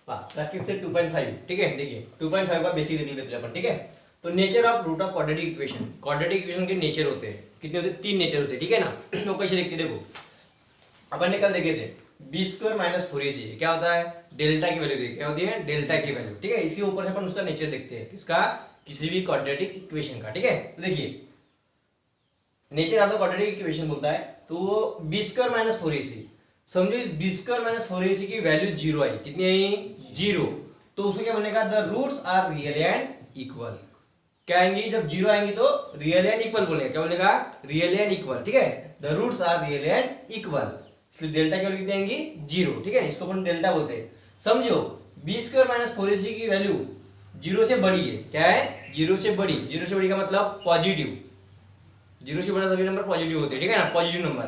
Practice से 2.5, ठीक है। देखिए 2.5 का बेसिक रीडिंग लेते हैं अपन, ठीक है। तो nature of root of quadratic equation, quadratic equation के नेचर होते हैं, कितने होते हैं? 3 नेचर होते हैं, ठीक है ना। तो कैसे देखते हैं, देखो अपन ने कल देखे थे बी स्क्वायर माइनस 4ac क्या होता है? डेल्टा की वैल्यू, क्या होती है? डेल्टा की वैल्यू, ठीक है। इसके ऊपर से अपन उसका नेचर देखते हैं, किसका? किसी भी क्वाड्रेटिक इक्वेशन का, ठीक है। तो देखिए nature of the quadratic equation बोलता है तो वो बी स्क्वायर माइनस 4ac, समझो इस बी स्क्वायर माइनस 4ac की वैल्यू 0 आई, कितनी आई? 0। तो उसको क्या बनेगा? The roots are real and equal. क्या आएंगी? जब 0 आएंगी तो रियल एंड इक्वल बोलेगा, क्या बोलेगा? रियल एंड इक्वल, ठीक है। The roots are real and equal, इसलिए डेल्टा की वैल्यू कितनी आएंगी? 0, ठीक है। इसको अपन डेल्टा बोलते हैं। समझो बी स्क्वायर माइनस 4ac की वैल्यू 0 से बड़ी है, क्या है? 0 से बड़ी। 0 से बड़ी का मतलब पॉजिटिव, 0 से बड़ा सभी नंबर पॉजिटिव होते हैं, ठीक है ना, पॉजिटिव नंबर।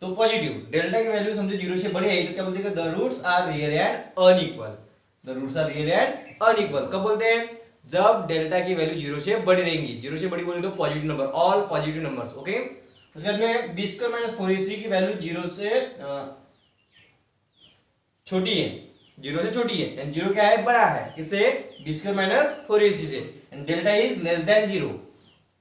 तो पॉजिटिव डेल्टा की वैल्यू समझो 0 से बड़ी है तो क्या बोलते हैं? The roots are real and unequal. The roots are real and unequal कब बोलते हैं? जब डेल्टा की वैल्यू 0 से बड़ी रहेंगी। 0 से बड़ी बोले तो positive number, all positive numbers, okay. उसके बाद में बी स्क्वायर माइनस 4ac की वैल्यू 0 से छोटी है, 0 से छोटी है, एंड 0 क्या है? बड़ा है, किससे? बी स्क्वायर माइनस 4ac से। And delta is less than 0,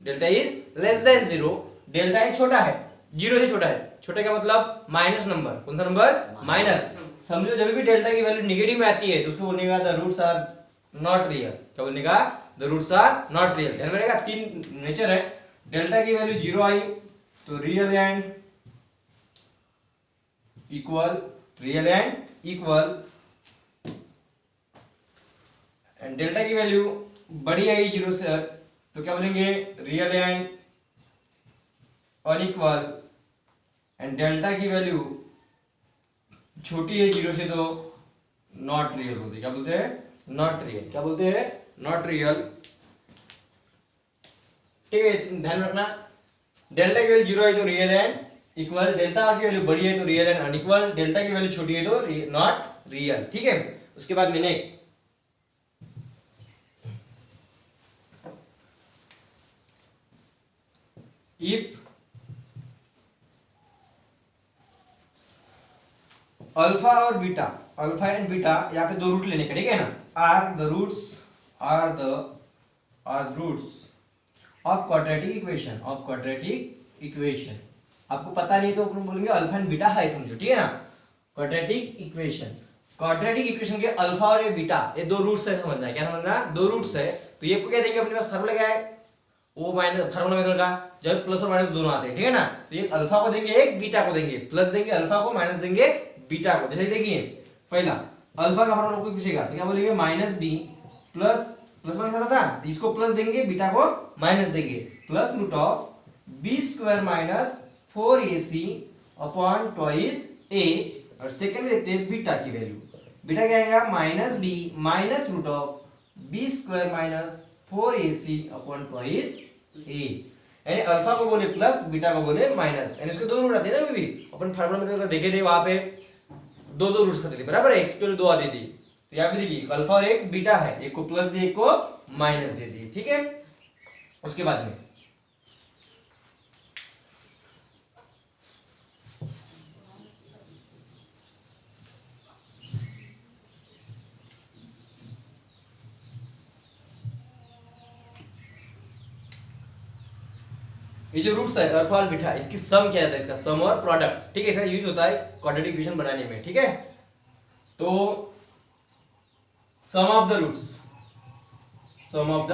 delta is less than 0, delta है छोटा है, 0 से छोटा है। छोटा का मतलब माइनस नंबर, कौन सा नंबर? माइनस। समझो जब भी डेल्टा की वैल्यू नेगेटिव में आती है तो उसको बोलने का the roots are not real, क्या बोलने का? The roots are not real. ध्यान में रखिएगा 3 नेचर है। डेल्टा की वैल्यू 0 आई तो real and equal, real and equal. And delta की वैल्यू बड़ी आई 0 से तो क्या बोलेंगे? Real and unequal. And delta की वैल्यू छोटी है 0 से तो नॉट रियल होती है, क्या बोलते हैं? नॉट रियल, क्या बोलते हैं? नॉट रियल, ठीक है। ध्यान रखना डेल्टा की वैल्यू 0 है तो रियल एंड इक्वल, डेल्टा की वैल्यू बड़ी है तो रियल एंड अनइक्वल, डेल्टा की वैल्यू छोटी है तो नॉट रियल, ठीक है। उसके बाद में नेक्स्ट इफ अल्फा और बीटा, अल्फा एंड बीटा यहाँ पे 2 रूट लेने का, ठीक है ना। Are the roots of quadratic equation, of quadratic equation. आपको पता नहीं तो अपन बोलेंगे अल्फा एंड बीटा है, समझो, ठीक है ना। क्वाड्रेटिक इक्वेशन, क्वाड्रेटिक इक्वेशन के अल्फा और ये बीटा, ये 2 रूट्स है, समझना है, क्या समझना? 2 रूट्स है। तो ये को क्या देंगे? अपने पास फार्मूला क्या है? वो माइनस फार्मूला मेथड का, जब प्लस और माइनस दोनों आते हैं, ठीक है ना। तो एक अल्फा को देंगे, एक बीटा को देंगे, प्लस देंगे अल्फा को, माइनस देंगे बीटा को। जैसे देखिए पहला अल्फा का फार्मूला कोई पूछेगा तो क्या बोलेंगे? माइनस बी प्लस माइनस आता था तो इसको प्लस देंगे, बीटा को माइनस देंगे, plus root of B square minus 4ac upon twice a। और सेकंड देते हैं बीटा की वैल्यू, बीटा क्या आएगा? Minus B minus root of B square minus 4ac upon twice a। यानी अल्फा को बोले प्लस, बीटा को बोले माइनस, यानी इसके 2 रूट आते हैं ना। भी अपन फार्मूला में देखे थे वहां पे 2 रूट्स आते थे, बराबर है, x की वैल्यू 2 आती थी। तो यहाँ पे देखिए अल्फा और एक बीटा है, एक को प्लस दी, एक को माइनस दे दी, ठीक है। उसके बाद में ये जो रूट्स है अल्फा और बीटा, इसकी सम क्या जाता है? इसका सम और प्रोडक्ट, ठीक है। इसका यूज होता है क्वाड्रेटिक इक्वेशन बनाने में, ठीक है। तो sum of the roots, sum of the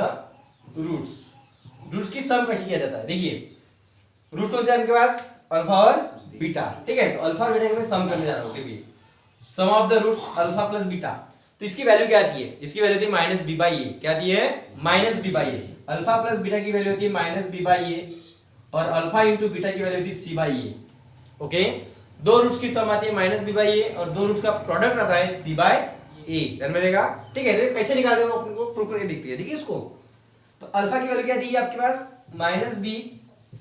roots की सम कैसे किया जाता है? देखिए रूट कौन से है आपके पास? अल्फा और बीटा, ठीक है। तो अल्फा और बीटा के मैं सम करने जा रहा हूं, देखिए sum of the roots alpha plus beta. तो इसकी वैल्यू क्या आती है? इसकी वैल्यू होती है माइनस बी बाई ए, क्या आती है? Minus B by A. Alpha plus beta की वैल्यू होती है माइनस बी बाई ए, और अल्फा इंटू बीटा की वैल्यू होती है C by A, okay. 2 roots की सम आती है माइनस बी बाई ए, और 2 रूट्स का प्रोडक्ट आता है सी बाई ए, ध्यान में रहेगा, ठीक है। कैसे निकालते हो अपन को प्रूफ करके दिखती है, देखिए इसको। तो अल्फा की वैल्यू क्या दी है आपके पास? Minus B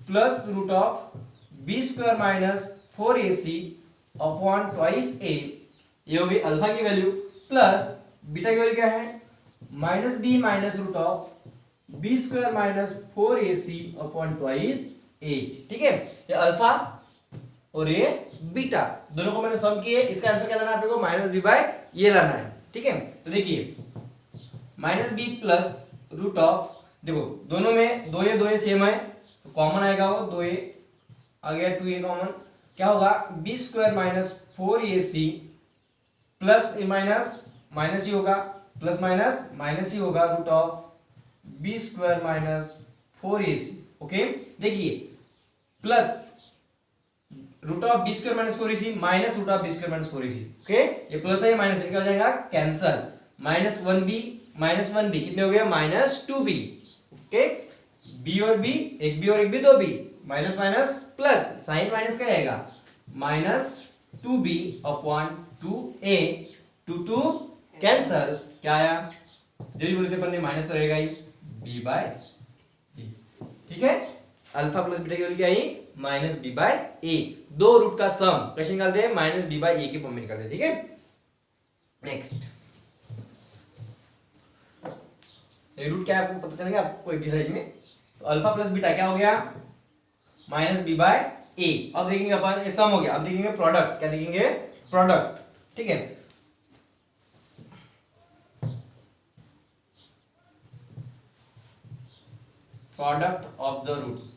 plus root of B square minus 4ac upon twice a, ये होगी अल्फा की वैल्यू, प्लस बीटा की वैल्यू क्या है? Minus B minus root of B square minus 4ac upon twice a, ठीक है। ये अल्फा और ये बीटा दोनों को मैंने सम किए, इसका आंसर क्या लाना है आपको? माइनस बी बाय ये लाना है। ठीक है। तो देखिए minus B plus root of, देखो दोनों में दो ये सेम है तो कॉमन आएगा, वो दो ए आ गया, टू ए कॉमन, क्या होगा b square minus 4ac plus a minus minus ही होगा, प्लस माइनस माइनस ही होगा, root of B square minus 4ac। Okay देखिए plus root of B square minus 4ac minus root of B square minus 4ac। Okay ये plus है minus है, क्या हो जाएगा कैंसल, माइनस 1b कितने हो गए माइनस 2b। ओके b और b, एक b और एक b, दो b, minus minus plus, sign minus क्या आएगा minus 2b upon 2a, 2 cancel, क्या आया जो भी बोले थे अपन ने माइनस तो रहेगा ही, b बाय ए। ठीक है अल्फा प्लस बीटा की वैल्यू क्या आई माइनस बी बाय ए, दो रूट का सम कैसे निकालते हैं माइनस बी बाय ए के फॉर्म में निकालते हैं। ठीक है नेक्स्ट ये रूट क्या है आपको पता चलेगा आपको एक्सरसाइज में। तो अल्फा प्लस बीटा क्या हो गया माइनस बी बाय ए। अब देखेंगे अपन ये सम हो गया, अब देखेंगे प्रोडक्ट, क्या देखेंगे प्रोडक्ट। ठीक है प्रोडक्ट ऑफ द रूट्स,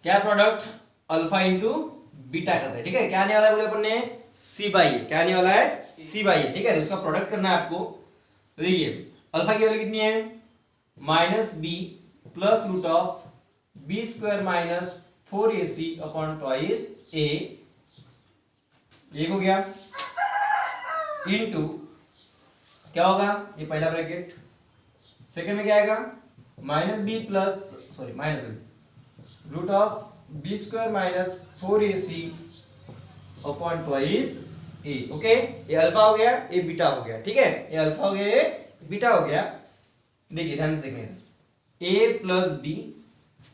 क्या प्रोडक्ट अल्फा इंटू बीटा करता है। ठीक है क्या आने वाला है बोले अपन ने सी बाई ए, क्या आने वाला है सी बाई ए। ठीक है उसका प्रोडक्ट करना है आपको। तो देखिए अल्फा की वैल्यू कितनी है minus B plus root of B square minus 4ac upon twice a, एक हो गया, इनटू क्या होगा ये पहला ब्रैकेट, सेकंड में क्या आएगा minus B plus sorry minus root of B square minus 4ac upon twice A. Okay ये अल्फा हो गया, ये बीटा हो गया। ठीक है ये अल्फा हो गया, ये बीटा हो गया। देखिए ध्यान से देखिए a plus B,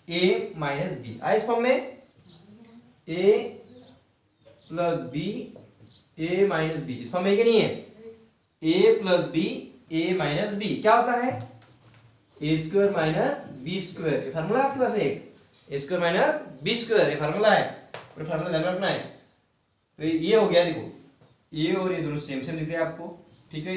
A minus B आया इस फॉर्म में, a plus B, A minus B इस फॉर्म में, क्या नहीं है a plus B, A minus B, क्या होता है A square minus B square, ये फार्मूला आपके पास में एक A square minus B square, ये फार्मूला है, पूरा फार्मूला ध्यान रखना है। तो ये हो गया, देखो ये और ये दोनों सेम सेम दिख रहे हैं आपको। ठीक है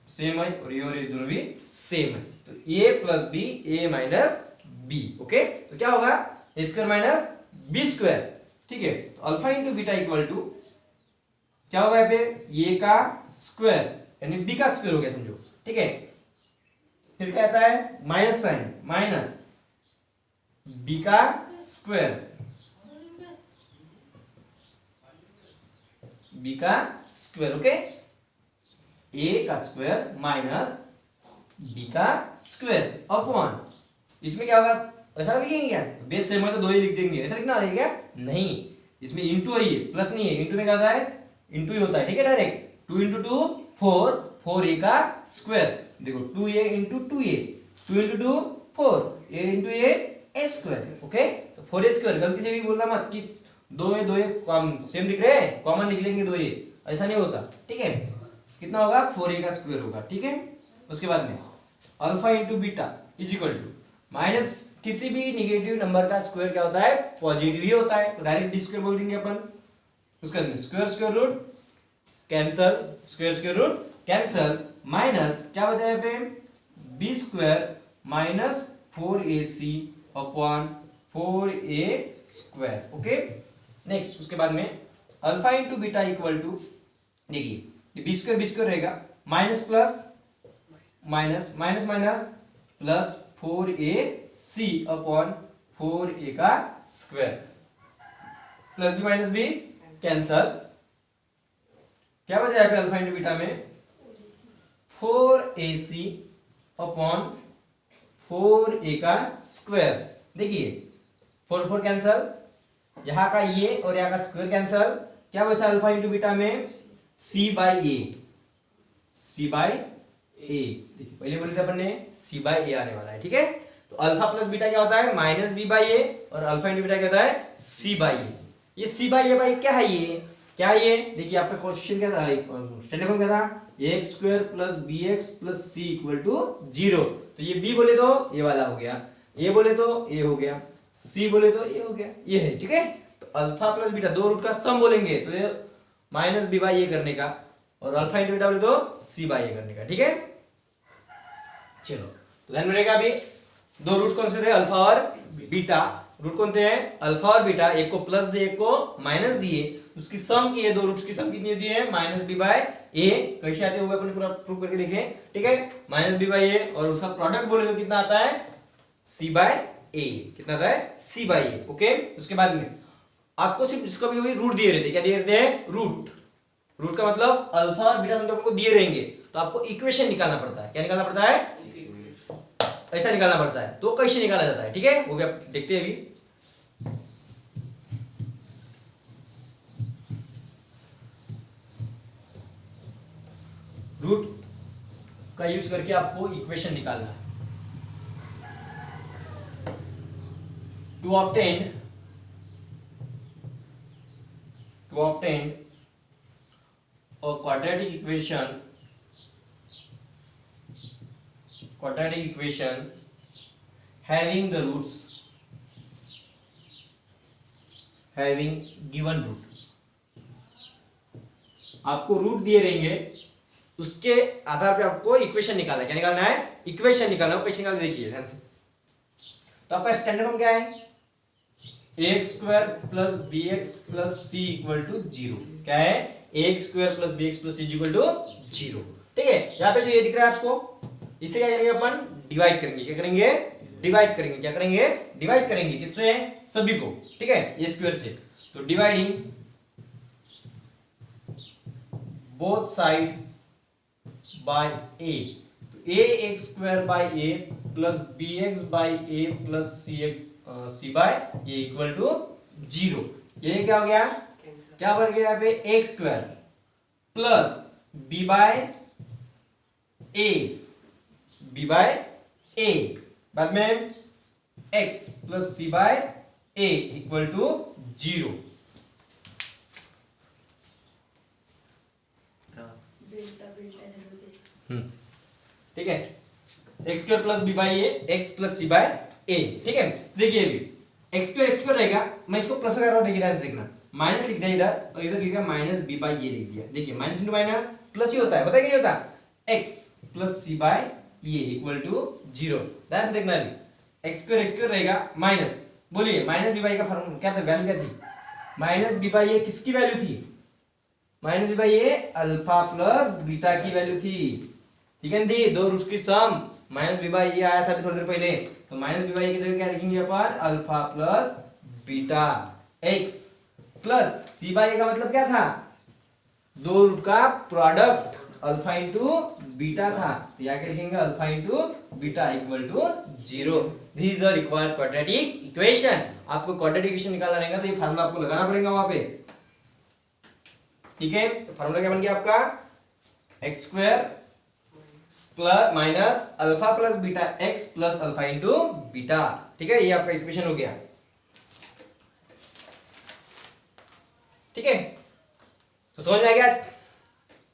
सेम है, और ये दोनों भी सेम है। तो a plus B, A minus B. Okay तो क्या होगा A square minus B square. ठीक है तो alpha into beta equal to क्या होगा यहाँ पे ए का स्क्वायर यानी बी का स्क्वायर हो गया समझो। ठीक है फिर क्या आता है माइनस साइन, माइनस बी का स्क्वायर, बी का स्क्वायर। ओके ए का स्क्वायर माइनस बी का स्क्वायर अपॉन, इसमें क्या होगा ऐसा लिखेंगे क्या बेस सेम है तो दो ही लिख देंगे, ऐसा लिखना है क्या नहीं, इसमें इंटू है, ये प्लस नहीं है, इंटू में क्या होता है इंटू ही होता है। ठीक है डायरेक्ट 2 इंटू 2 4, 4a का स्क्वायर, देखो 2a into 2a, 2 into 2 4, a into a square. Okay तो 4a स्क्वायर, गलती से भी बोलना मत कि दो ए सेम दिख रहे हैं कॉमन लिख लेंगे दो ए, ऐसा नहीं होता। ठीक है कितना होगा 4a का स्क्वायर होगा। ठीक है उसके बाद में alpha into beta is equal to minus, किसी भी निगेटिव नंबर का स्क्वायर क्या होता है पॉजिटिव ही होता है, तो डायरेक्ट बी स्क्वायर बोल देंगे अपन। उसके बाद में square root cancel, square root cancel, minus क्या बचा यहाँ पे B square minus 4ac upon 4a square. Okay next उसके बाद में alpha into beta equal to, देखिए बी स्क्वायर रहेगा, minus plus minus minus minus plus 4ac upon 4a का square, plus B minus B cancel, क्या बचा है alpha into beta में 4ac अपॉन 4a का स्क्वायर। देखिए 4 4 कैंसल, यहां का ये और यहां का स्क्वायर कैंसल, क्या बचा अल्फा इंटू बीटा में c by a, c by a, देखिए पहले बोले थे अपन ने c बाई ए आने वाला है। ठीक है तो अल्फा प्लस बीटा क्या होता है माइनस बी बाई ए, और अल्फा इंटू बीटा क्या होता है c बाई ए। ये c बाई ए बाई क्या है, ये क्या है, ये देखिए आपका क्वेश्चन क्या था स्टैंडर्ड फॉर्म क्या था X square plus B x plus C equal to 0। तो ये b बोले तो ये वाला हो गया, a बोले तो a हो गया, c बोले तो a हो गया, ये है। ठीक है तो अल्फा प्लस बीटा दो रूट का सम बोलेंगे तो ये माइनस बी बाई ए करने का, और अल्फा इंटू बीटा बोले तो सी बाई ए करने का, ठीक है। चलो तो ध्यान में रहेगा, अभी दो रूट कौन से थे, अल्फा और बीटा। रूट कौन थे, अल्फा और बीटा, एक को प्लस दिए एक को माइनस दिए, उसकी सम की है, दो रूट्स की सम कितनी होती है, माइनस बी बाय ए। कैसे आते हुए अपन पूरा प्रूव करके देखें, ठीक है। माइनस बी बाई ए और उसका प्रोडक्ट बोले तो कितना आता है, सी बाय ए। कितना आता है, सी बाय ए, ओके। उसके बाद में आपको सिर्फ इसको भी रूट दिए रहते, क्या दिए रहते हैं, रूट। रूट का मतलब अल्फा और बीटा संख्या को दिए रहेंगे तो आपको इक्वेशन निकालना पड़ता है। क्या निकालना पड़ता है, ऐसा निकालना पड़ता है। तो कैसे निकाला जाता है, ठीक है, वो भी आप देखते हैं अभी। रूट का यूज करके आपको इक्वेशन निकालना है। To obtain a quadratic equation having the roots, having given root, आपको रूट दिए रहेंगे, उसके आधार पे आपको इक्वेशन निकालना है। क्या निकालना है, इक्वेशन निकालना है। कैसे निकालना, देखिए ध्यान से। तो आपका स्टैंडर्ड फॉर्म क्या है, ax square plus bx plus c equal to 0। क्या है, ax square plus bx plus c equal to 0, ठीक है। यहाँ पे जो ये दिख रहा है आपको, इसे क्या करेंगे अपन, डिवाइड करेंगे। क्या करेंगे, डिवाइड करेंगे। क्या करेंगे, डिवाइड करेंगे। किससे, सभी को, ठीक है, ए स्क्वायर से। तो dividing both side by a, तो a x square by a plus B x by a plus C by A equal to 0। ये क्या हो गया, क्या बन गया यहाँ पे, x square plus b by a, बाद में x plus C by A equal to 0। ठीक है, x square plus b by a, x plus C by a, ठीक है। देखिए अभी एक्स स्क्वायर रहेगा, मैं इसको प्लस कर रहा हूं, देखिए ध्यान से देखना, माइनस लिख दिया इधर और इधर लिखा माइनस बी बाई ए लिख दिया। देखिए माइनस इंटू माइनस प्लस ही होता है, बताइए क्या नहीं होता, X plus C by A equal to 0। ध्यान से देखना, अभी एक्स स्क्वायर रहेगा माइनस, बोलिए माइनस बी बाई का फॉर्मूला क्या था, वैल्यू क्या थी, माइनस बी बाई ए किसकी वैल्यू थी, minus B by A alpha plus beta की वैल्यू थी, ठीक है। दी दो रूट्स की sum, minus B by A आया था अभी थोड़ी देर पहले, तो माइनस बी बाई ए की जगह क्या लिखेंगे अपन, alpha plus beta x plus c by a का मतलब क्या था, दो रूट का प्रोडक्ट अल्फा इंटू बीटा था, तो यहाँ क्या लिखेंगे, alpha into beta equal to 0। This is a required quadratic equation. आपको क्वाड्रेटिक इक्वेशन निकालना रहेगा तो ये फार्मूला आपको लगाना पड़ेगा वहां पे, ठीक है। तो फार्मूला क्या बन गया आपका, x square plus minus alpha plus beta x plus alpha into beta, ठीक है। ये आपका इक्वेशन हो गया, ठीक है। तो समझ में आ गया,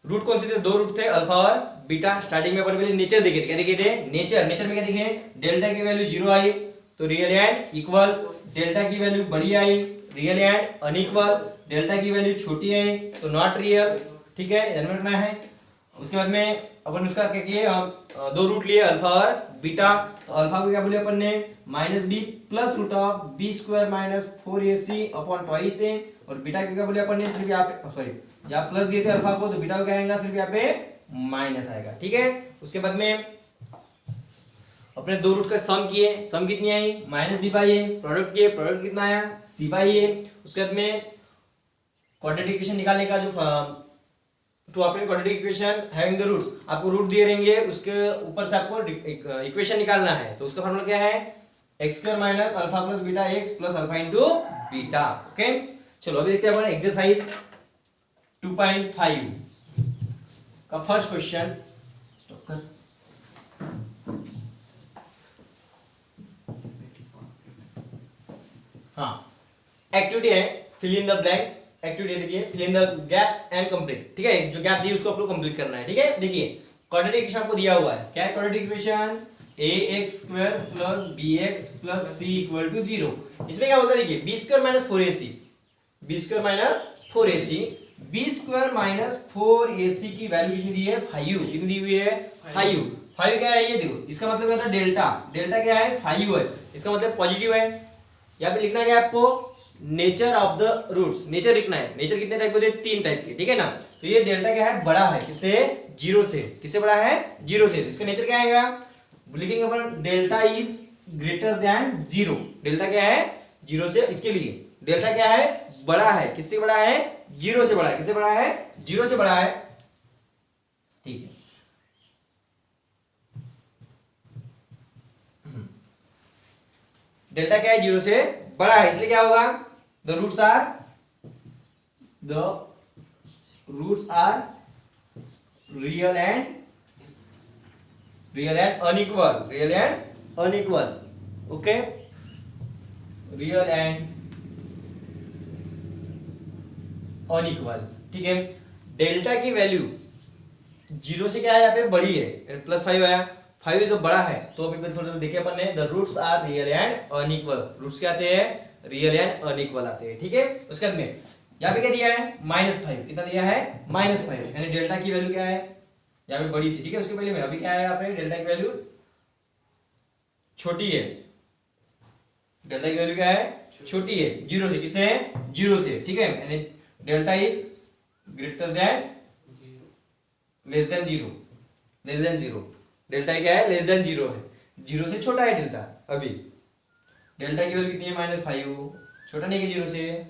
रूट कौन से थे, दो रूट थे, अल्फा और बीटा। स्टार्टिंग में अपन पहले नेचर देखे थे, क्या देखे थे, नेचर में क्या देखे, डेल्टा की वैल्यू 0 आई तो रियल एंड इक्वल, डेल्टा की वैल्यू बड़ी I real and unequal, delta की वैल्यू छोटी आई तो नॉट रियल, ठीक है, ध्यान में रखना है। उसके बाद में अपन उसका क्या किए, हम दो रूट लिए अल्फा और बीटा, तो अल्फा को क्या बोले अपन ने, minus B plus root of B square minus 4ac upon twice a, और बीटा को क्या बोले अपन ने, सिर्फ यहाँ पे सॉरी यहाँ प्लस दिए थे अल्फा को, तो बीटा को क्या आएगा, सिर्फ यहाँ पे माइनस आएगा, ठीक है। उसके बाद में अपने दो रूट का सम किए, सम कितनी आई, minus B by a, product किए, प्रोडक्ट कितना आया, सी बाई ए। उसके बाद में क्वाड्रेटिक इक्वेशन निकालने का जो to obtain quadratic equation having the roots, आपको रूट दिए रहेंगे, उसके ऊपर से आपको इक्वेशन निकालना है, तो उसका फार्मूला क्या है, x square minus alpha plus beta x plus alpha into beta, okay. चलो अभी देखते हैं अपन एक्सरसाइज 2.5 का फर्स्ट क्वेश्चन। स्टॉप कर, हाँ एक्टिविटी है fill in the blanks, activity देखिए fill in the gaps and complete, ठीक है। जो गैप दिए उसको आपको कंप्लीट करना है, ठीक है। देखिए क्वाड्रेटिक इक्वेशन आपको दिया हुआ है, क्या है quadratic equation, ax square plus bx plus c equal to 0। इसमें क्या होता है, देखिए b square minus 4ac, b square minus 4ac B square minus 4ac की वैल्यू कितनी दी है 5, कितनी दी हुई है 5। 5 क्या है ये देखो, इसका मतलब क्या था डेल्टा, डेल्टा क्या है 5 है, इसका मतलब पॉजिटिव है। यहाँ पे लिखना क्या है आपको, nature of the roots, nature लिखना है। नेचर कितने टाइप के होते हैं, 3 टाइप के, ठीक है ना। तो ये डेल्टा क्या है, बड़ा है किससे, 0 से, किससे बड़ा है 0 से, इसका नेचर क्या आएगा, लिखेंगे अपन delta is greater than 0। Delta क्या है 0 से, इसके लिए डेल्टा क्या है, बड़ा है, किससे बड़ा है 0 से बड़ा है, किससे बड़ा है 0 से बड़ा है, ठीक है। डेल्टा क्या है 0 से बड़ा है, इसलिए क्या होगा, the roots are real and unequal, okay, real and unequal, ठीक है। डेल्टा की वैल्यू 0 से क्या है, यहाँ पे बड़ी है, +5 आया, 5 जो बड़ा है, तो अभी थोड़ा देखिए अपन ने, the roots are real and unequal, roots क्या आते हैं, रियल एंड अनइक्वल आते हैं, ठीक है। उसके बाद में यहाँ पे क्या दिया है -5, कितना दिया है -5, यानी डेल्टा की वैल्यू क्या है, यहाँ पे बड़ी थी, ठीक है। उसके पहले में अभी क्या है, यहाँ पे डेल्टा की वैल्यू छोटी है, डेल्टा की वैल्यू क्या है, छोटी है 0 से, किससे 0 से, ठीक है, यानी delta is greater than less than 0, delta क्या है, लेस देन 0 है, 0 से छोटा है डेल्टा। अभी डेल्टा की वैल्यू कितनी है -5, छोटा नहीं है 0 से,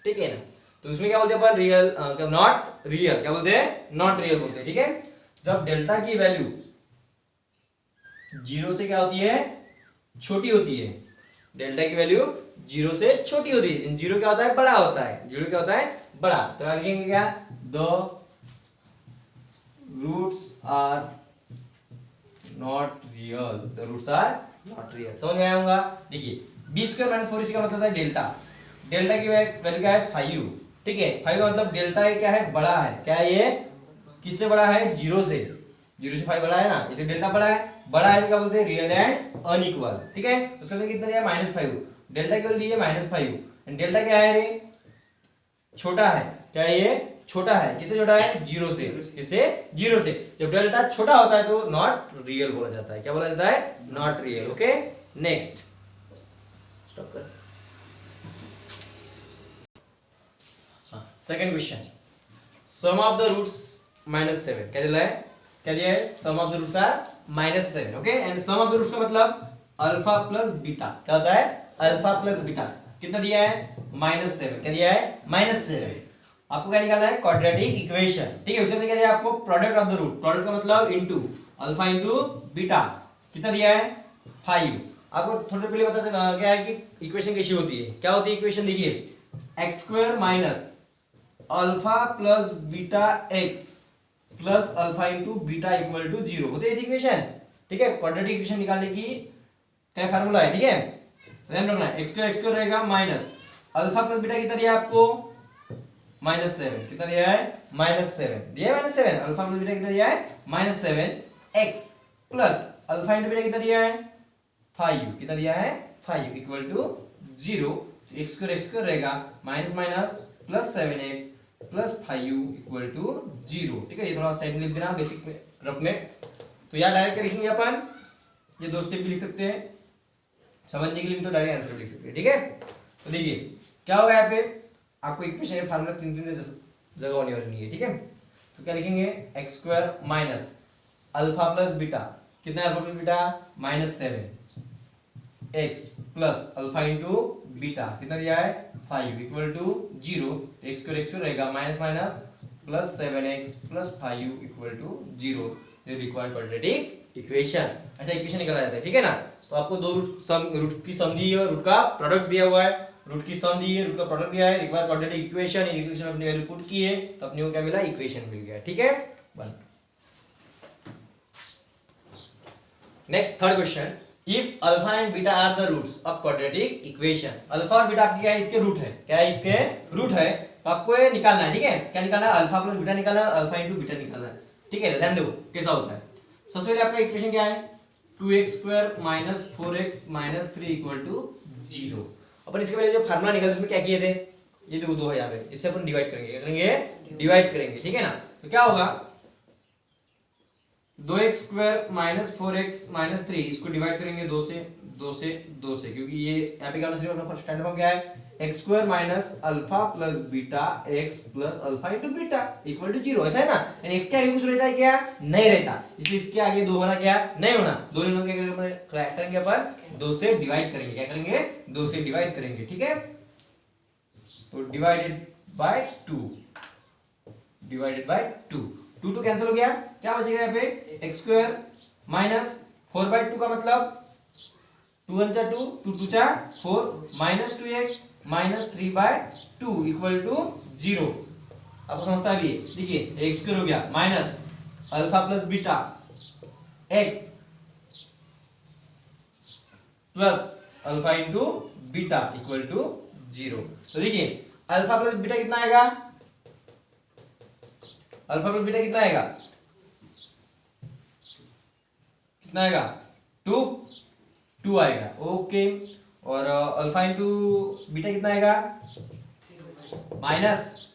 ठीक है ना। तो इसमें क्या बोलते हैं अपन, रियल, नॉट रियल, क्या बोलते हैं, नॉट रियल बोलते हैं, ठीक है। जब डेल्टा की वैल्यू 0 से क्या होती है, छोटी होती है, डेल्टा की वैल्यू 0 से छोटी होती है, 0 क्या होता है, बड़ा होता है, 0 क्या होता है, बड़ा। तो लिखेंगे क्या, the roots are not real, the roots are not real, समझ में आया होगा। देखिए बी स्क्वायर माइनस 4ac का मतलब है डेल्टा, डेल्टा की वैल्यू क्या है 5, ठीक है। 5 का मतलब डेल्टा क्या है, बड़ा है, क्या है ये, किससे बड़ा है, 0 से, 0 से 5 बड़ा है ना, इसे डेल्टा बड़ा है, बड़ा है तो क्या बोलते हैं, रियल एंड अनइक्वल, ठीक है। उसका मतलब कितना दिया -5, डेल्टा की वैल्यू दी है -5, एंड डेल्टा क्या है रे, छोटा है, क्या है ये, छोटा है, किससे छोटा है, 0 से, किससे 0 से। जब डेल्टा छोटा होता है तो नॉट रियल बोला जाता है, क्या बोला जाता है, not real, okay. Next stop कर, second question, sum of the roots -7, क्या दिया है, क्या दिया है, sum of the roots are -7, okay. And sum of the roots का मतलब अल्फा प्लस बीटा, क्या होता है, अल्फा प्लस बीटा, कितना दिया है -7, क्या दिया है -7। आपको क्या निकालना है, क्वाड्रेटिक इक्वेशन, ठीक है। उसके बाद क्या दिया आपको, product of the root, product का मतलब इनटू अल्फा इनटू बीटा, कितना दिया है 5। आपको थोड़ी पहले पता चला क्या है कि इक्वेशन कैसी होती है, क्या होती है इक्वेशन, देखिए x² minus alpha plus beta x plus alpha into beta equal to 0 होती है इस इक्वेशन, ठीक है। क्वाड्रेटिक इक्वेशन निकालने की क्या फार्मूला है, ठीक है, ध्यान रखना है। x² रहेगा माइनस अल्फा प्लस बीटा कितना दिया आपको -7, कितना दिया है -7 दिया है, -7 अल्फा प्लस बीटा कितना दिया है -7, x plus alpha into beta कितना दिया है 5, कितना दिया है 5 इक्वल टू 0। x² रहेगा minus minus plus 7x plus 5u equal to 0, ठीक है। ये थोड़ा साइड में लिख देना, बेसिक में रफ में। तो यहाँ डायरेक्ट लिखेंगे अपन, ये 2 स्टेप भी लिख सकते हैं, समझने के लिए तो डायरेक्ट आंसर भी लिख सकते हैं, ठीक है। तो देखिए क्या होगा, यहाँ पे आपको इक्वेशन का फार्मूला 3 जगह होने वाली नहीं है, ठीक है। तो क्या लिखेंगे, x² minus alpha plus beta, कितना है alpha plus beta -7 x plus alpha into beta कितना दिया है 5 इक्वल टू 0, x² रहेगा minus minus plus 7x plus 5u equal to 0, ये रिक्वायर्ड क्वाड्रेटिक इक्वेशन। अच्छा इक्वेशन निकाला जाता है, ठीक है ना। तो आपको दो रूट की सम दी है, रूट का प्रोडक्ट दिया हुआ है, रूट की सम दी है, रूट का प्रोडक्ट दिया है, रिक्वायर्ड क्वाड्रेटिक इक्वेशन, इक्वेशन अपनी वैल्यू पुट की है तो अपने को क्या मिला, इक्वेशन मिल गया, ठीक है। Next third question, if alpha and beta are the roots of quadratic equation, alpha और बीटा आपके क्या है, इसके रूट है, क्या है इसके रूट है, तो आपको ये निकालना है, ठीक है। क्या निकालना है, अल्फा प्लस बीटा निकालना है, अल्फा इनटू बीटा निकालना है, ठीक है। ध्यान दो कैसा होता है। सबसे पहले आपका इक्वेशन क्या है, 2x² minus 4x minus 3 equal to 0। अपन इसके पहले जो फार्मूला निकाले उसमें क्या किए थे, ये देखो 2 है यहाँ पे, इससे अपन डिवाइड करेंगे, क्या करेंगे, डिवाइड करेंगे, ठीक है ना। तो क्या होगा 2x square minus 4x minus 3, इसको डिवाइड करेंगे 2 से, 2 से, 2 से, क्योंकि ये यहाँ पे क्या होना चाहिए अपना फर्स्ट स्टैंडर्ड फॉर्म क्या है, x square minus alpha plus beta x plus alpha into beta equal to 0, ऐसा है ना। यानी एक्स के आगे कुछ रहता है क्या, नहीं रहता, इसलिए इसके आगे 2 होना क्या, नहीं होना। 2 नहीं होना क्या करेंगे अपन, 2 से डिवाइड करेंगे, क्या करेंगे, 2 से डिवाइड करेंगे, ठीक है। तो divided by 2, divided by 2, 2 cancel हो गया, क्या बचेगा यहाँ पे, एक्स स्क्वायर माइनस 4/2 का मतलब 2 1 2, 2 2 4 minus 2x minus 3/2 equal to 0। आपको समझता है अभी, देखिए एक्स स्क्वायर हो गया minus alpha plus beta x plus alpha into beta equal to 0। तो देखिए अल्फा प्लस बीटा कितना आएगा, अल्फा प्लस बीटा कितना आएगा, कितना आएगा 2 आएगा, ओके। और अल्फा इंटू बीटा कितना आएगा, माइनस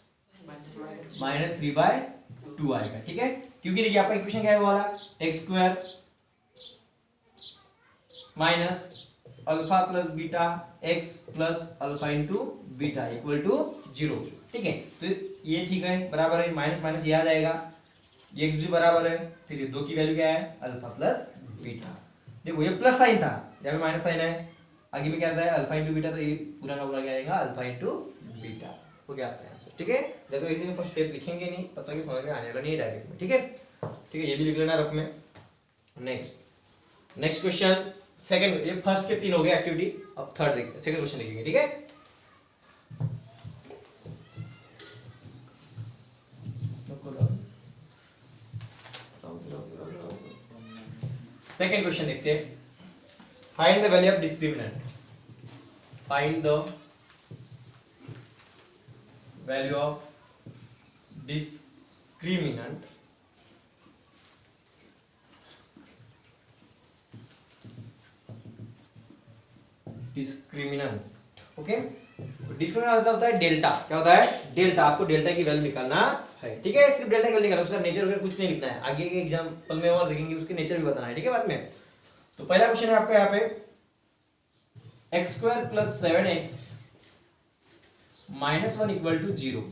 3/2 आएगा, ठीक है। क्योंकि देखिए आपका इक्वेशन क्या है वो वाला, x square minus alpha plus beta x plus alpha into beta equal to 0, ठीक है। तो ये ठीक है, बराबर है, माइनस माइनस ये आ जाएगा, ये एक्स भी बराबर है, फिर ये 2 की वैल्यू क्या है, अल्फा प्लस बीटा। देखो ये प्लस साइन था, यहाँ पे माइनस साइन है, आगे में क्या रहता है अल्फा इंटू बीटा, तो ये पूरा का पूरा क्या आएगा अल्फा इंटू बीटा, हो गया आपका आंसर, ठीक है। जब तो इसी में स्टेप लिखेंगे नहीं तब तक समझ में आने वाला नहीं डायरेक्ट में, ठीक है, ठीक है, ये भी लिख लेना रफ में। नेक्स्ट क्वेश्चन, सेकंड, ये फर्स्ट के 3 हो गए एक्टिविटी, अब थर्ड देखिए, सेकंड क्वेश्चन देखेंगे, ठीक है। सेकंड क्वेश्चन देखते हैं, find the value of discriminant, find the value of discriminant okay. Discriminant होता है डेल्टा, क्या होता है डेल्टा, आपको डेल्टा की वैल्यू निकालना है, ठीक है, सिर्फ डेल्टा की वैल्यू निकालना, उसका नेचर वगैरह कुछ नहीं लिखना है, आगे के एग्जांपल में और देखेंगे उसके नेचर भी बताना है, ठीक है बाद में। तो पहला क्वेश्चन है आपका यहाँ पे x square plus 7x minus 1 equal to 0,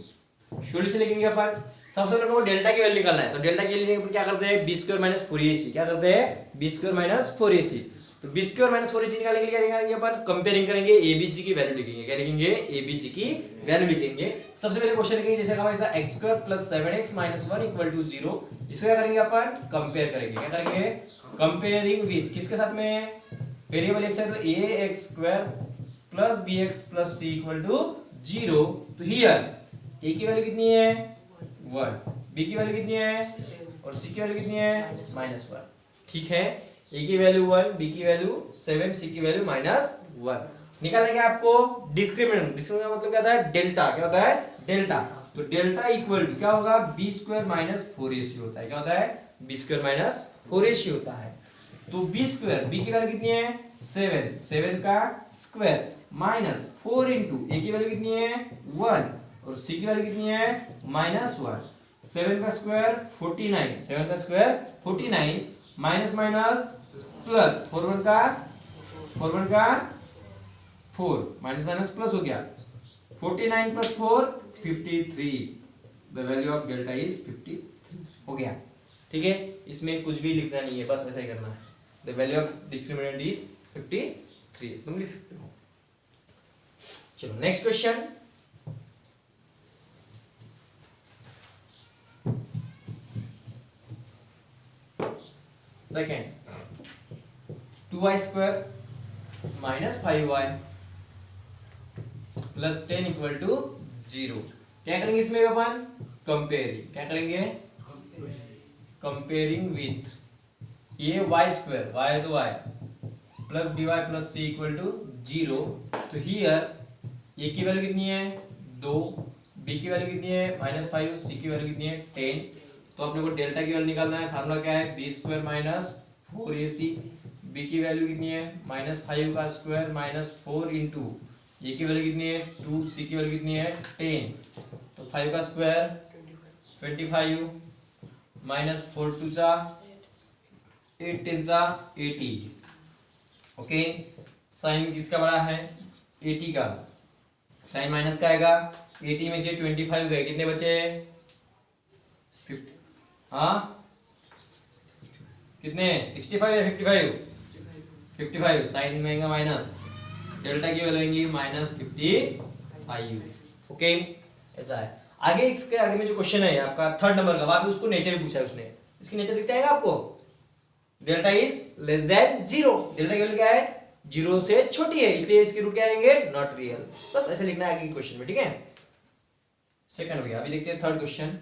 solution लिखेंगे अपन। सबसे पहले हमको डेल्टा की वैल्यू निकालना है, तो डेल्टा की वैल्यू क्या करते हैं, बी स्क्वायर माइनस 4ac, क्या करते हैं बी स्क्वायर माइनस 4ac। तो बी स्क्वायर माइनस 4ac निकालने के लिए क्या निकालेंगे अपन, कंपेयरिंग करेंगे, एबीसी की वैल्यू लिखेंगे, क्या लिखेंगे, एबीसी की वैल्यू लिखेंगे। सबसे पहले क्वेश्चन लिखेंगे जैसे हमारे साथ x square plus 7x minus 1 equal to 0, इसको क्या करेंगे अपन, कंपेयर करेंगे, क्या करेंगे, कंपेयरिंग विद किसके साथ में, वेरिएबल एक्स है तो a x square plus B x plus C equal to 0। तो हियर ए की वैल्यू कितनी है 1, बी की वैल्यू कितनी है और सी की वैल्यू कितनी है -1, ठीक है। ए की वैल्यू 1, बी की वैल्यू 7, सी की वैल्यू -1 निकालेंगे आपको डिस्क्रिमिनेंट। डिस्क्रिमिनेंट मतलब क्या होता है, डेल्टा, क्या होता है डेल्टा। तो डेल्टा इक्वल टू क्या होगा, बी स्क्वायर माइनस 4ac होता है, क्या होता है बी स्क्वायर माइनस 4ac होता है। तो बी स्क्वायर, बी की वैल्यू कितनी है 7, 7 का स्क्वायर माइनस 4 इंटू ए की वैल्यू कितनी है 1 और सी की वैल्यू कितनी है -1, 7 का स्क्वायर 49, 7 का स्क्वायर 49 माइनस माइनस प्लस 4 1 का 4 माइनस माइनस प्लस हो गया 49 plus 4 53, the value of delta is 53 हो गया, ठीक है। इसमें कुछ भी लिखना नहीं है, बस ऐसा ही करना है, the value of discriminant is 53, इसमें लिख सकते हो। चलो next question, second 2y square minus 5y plus 10 equal to 0। क्या करेंगे इसमें अपन, कंपेयरिंग, क्या करेंगे कंपेयरिंग विथ ये y स्क्वायर, y है तो y plus dy plus c equal to 0। तो हियर ए की वैल्यू कितनी है 2, बी की वैल्यू कितनी है -5, सी की वैल्यू कितनी है 10। तो अपने को डेल्टा की वैल्यू निकालना है, फार्मूला क्या है b square minus 4ac, b की वैल्यू कितनी है -5 का स्क्वायर माइनस 4 इंटू ये की वैल्यू कितनी है 2, सी की वैल्यू कितनी है 10, तो 5 का स्क्वायर 25 माइनस 4 2 सा 8 10 सा 80। ओके, साइन किसका बड़ा है 80 का, साइन माइनस का आएगा 80 में से 25 गए, कितने बचे 50, हाँ कितने 65 या 55, 55 साइन में आएगा माइनस, डेल्टा की वैल्यू आएंगी -55। ओके, ऐसा है। आगे इसके आगे में जो क्वेश्चन है आपका 3rd नंबर का, वहां पे उसको नेचर भी पूछा है उसने, इसकी नेचर दिखता है आपको, delta is less than 0, delta की वैल्यू क्या है 0 से छोटी है, इसलिए इसके रूट क्या आएंगे नॉट रियल, बस ऐसे लिखना है आगे क्वेश्चन में, ठीक है। सेकंड हो गया, अभी देखते हैं 3rd क्वेश्चन।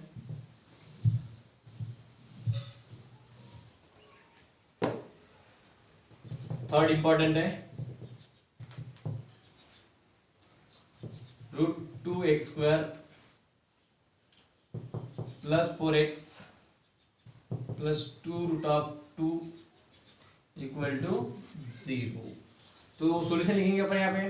थर्ड इंपॉर्टेंट है, √2x² plus 4x plus 2√2 equal to 0। तो सॉल्यूशन लिखेंगे अपन यहाँ पे,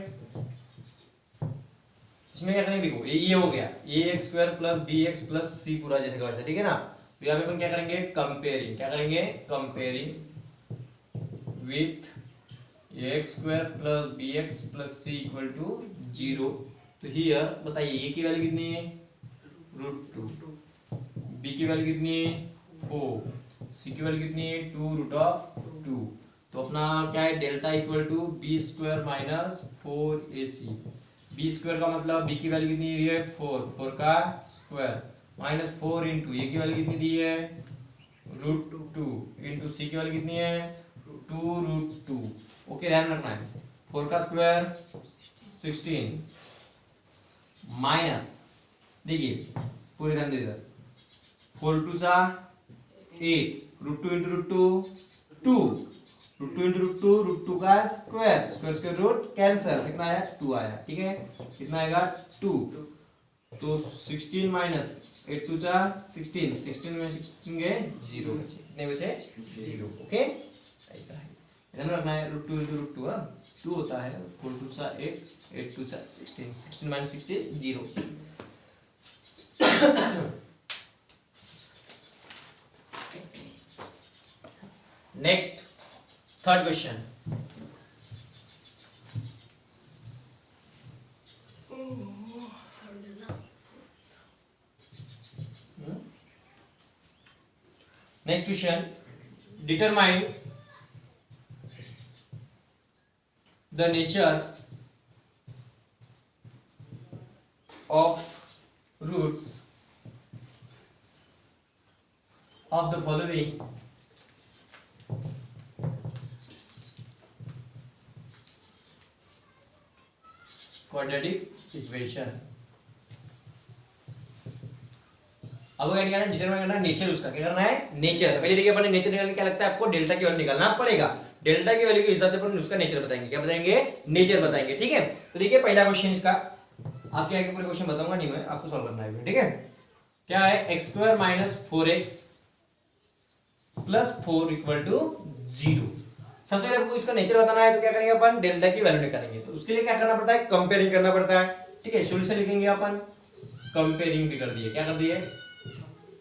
इसमें क्या करेंगे देखो, ये हो गया ax² plus bx plus c पूरा जैसे का वैसे, ठीक है ना। तो यहाँ पे अपन क्या करेंगे कंपेयरिंग, क्या करेंगे comparing with ax² plus bx plus c equal to 0। तो हियर बताइए a की वैल्यू कितनी है √2, b की वैल्यू कितनी है 4, c की वैल्यू कितनी है 2√2। तो अपना क्या है delta equal to b² minus 4ac, b² का मतलब b की वैल्यू कितनी है 4, 4 का स्क्वायर माइनस 4 इंटू a की वैल्यू कितनी दी है √2 इंटू c की वैल्यू कितनी है 2√2। ओके, ध्यान रखना है 4 का स्क्वायर 16 माइनस, देखिए पूरे ध्यान दे इधर, 4 2 सा 8, √2 इंटू √2 2, √2 इंटू √2 का स्क्वायर, स्क्वायर के रूट कैंसिल, कितना आया 2 आया, ठीक है, कितना आएगा 2, तो 16 माइनस 8 2 सा 16, 16 में 16 गए 0 बचे, कितने बचे 0। ओके, ऐसा है, ध्यान रखना है √2 इंटू √2 2 होता है, 4 2 सा 8, 8 2 सा 16, 16 minus 16 0। Next 3rd question, next question, determine the nature of roots of the following quadratic equation। अब क्या निकालना है, डिटरमाइन करना है नेचर, उसका क्या करना है नेचर। पहले देखिए अपन नेचर निकालने क्या लगता है आपको, डेल्टा की वैल्यू निकालना पड़ेगा, डेल्टा की वैल्यू के हिसाब से अपन उसका नेचर बताएंगे, क्या बताएंगे नेचर बताएंगे, ठीक है। तो देखिए पहला क्वेश्चन इसका, आपके आगे पूरे क्वेश्चन बताऊंगा नहीं मैं, आपको सॉल्व करना है, ठीक है। क्या है x² minus 4x plus 4 equal to 0। सबसे पहले आपको इसका नेचर बताना है, तो क्या करेंगे अपन डेल्टा की वैल्यू निकालेंगे, तो उसके लिए क्या करना पड़ता है कंपेयरिंग करना पड़ता है, ठीक है। सॉल्यूशन लिखेंगे अपन, कंपेयरिंग भी कर दिए, क्या कर दिए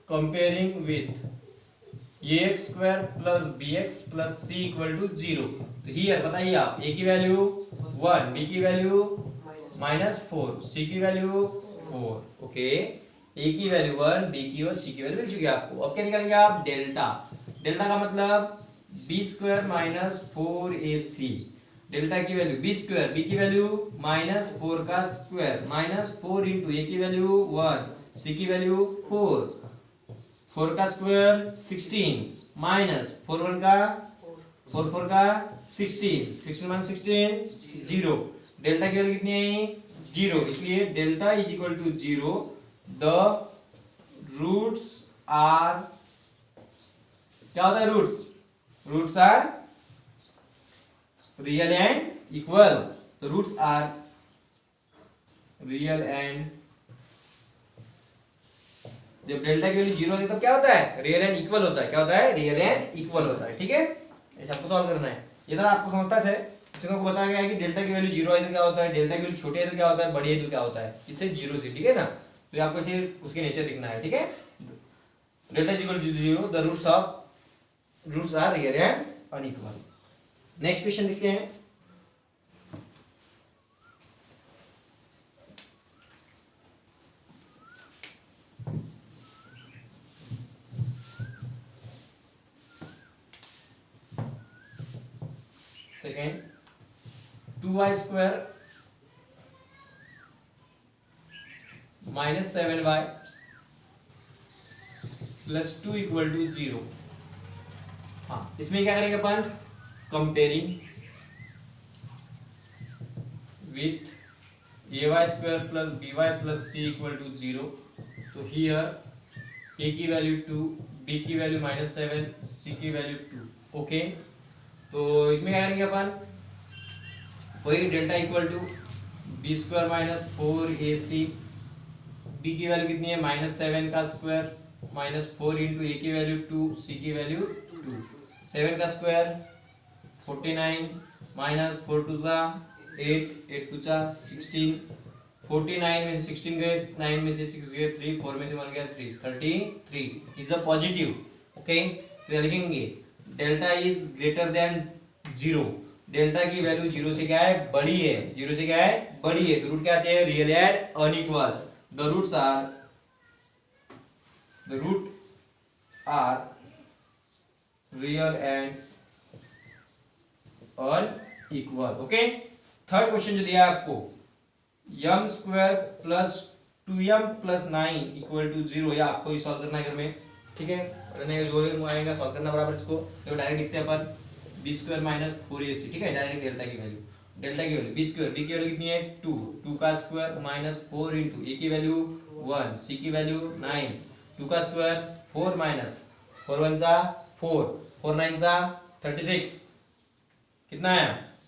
comparing with ax² plus bx plus c equal to 0। तो हियर बताइए आप a की वैल्यू 1, b की वैल्यू -4, c की वैल्यू 4। ओके, a की वैल्यू 1, b की और c की वैल्यू मिल चुकी है आपको। अब क्या निकालेंगे आप डेल्टा, डेल्टा का मतलब b² माइनस 4ac, डेल्टा की वैल्यू b², b की वैल्यू -4 का स्क्वायर माइनस 4 इंटू a की वैल्यू 1, c की वैल्यू 4, 4 का स्क्वायर 16 माइनस 4 1 का 4 4 का 16, 16 माइनस 16 0। डेल्टा की वैल्यू कितनी है 0, इसलिए delta is equal to 0। The roots are, क्या होता है roots, roots are real and equal. तो रूट्स आर रियल एंड, जब डेल्टा की वैल्यू 0 होती है तब क्या होता है रियल एंड इक्वल होता है, क्या होता है रियल एंड इक्वल होता है, ठीक है। ऐसे आपको सॉल्व करना है, ये तो आपको समझता है को बताया गया है कि डेल्टा की वैल्यू 0 है तो क्या होता है, डेल्टा की वैल्यू छोटी है तो क्या होता है, बड़ी है तो क्या होता है, इससे 0 से, ठीक है ना। तो आपको सिर्फ उसके नेचर लिखना है, ठीक है। Delta is equal to 0, the roots are real and unequal. Next question देखते हैं। Second, 2y square minus 7y plus 2 equal to 0। हाँ, इसमें क्या करेंगे अपन, comparing with ay square plus by plus c equal to 0। तो हियर a की वैल्यू 2, b की वैल्यू -7, c की वैल्यू 2। ओके, तो इसमें क्या करेंगे अपन, वही delta equal to B square minus 4ac, b की वैल्यू कितनी है -7 का स्क्वायर -4 इंटू ए की वैल्यू 2, c की वैल्यू 2, 7 का स्क्वायर 49 माइनस 4 टू जा 8, 8 टू जा 16, 49 में से 16 गए, 9 में से 6 गए 3, 4 में से 1 गया 3, 33 इज अ पॉजिटिव। ओके, तो लिखेंगे delta is greater than 0, delta की वैल्यू 0 से क्या है, बड़ी है, 0 से क्या है, बड़ी है। तो रूट क्या आते हैं, real and unequal. The root are real and unequal. Okay, third question जो दिया है आपको, m square plus 2m plus 9 equal to 0, या आपको ही सॉल्व करना है घर में, ठीक है। जो आएगा सॉल्व करना बराबर इसको, तो डायरेक्ट लिखते हैं अपन बी स्क्वायर माइनस 4ac, ठीक है, डायरेक्ट डेल्टा की वैल्यू बी स्क्वायर, बी की वैल्यू कितनी है 2, 2 का स्क्वायर माइनस 4 इंटू ए की वैल्यू 1, सी की वैल्यू 9, 2 का स्क्वायर 4 माइनस 4 1 जा 4, 4 9 जा 36, कितना है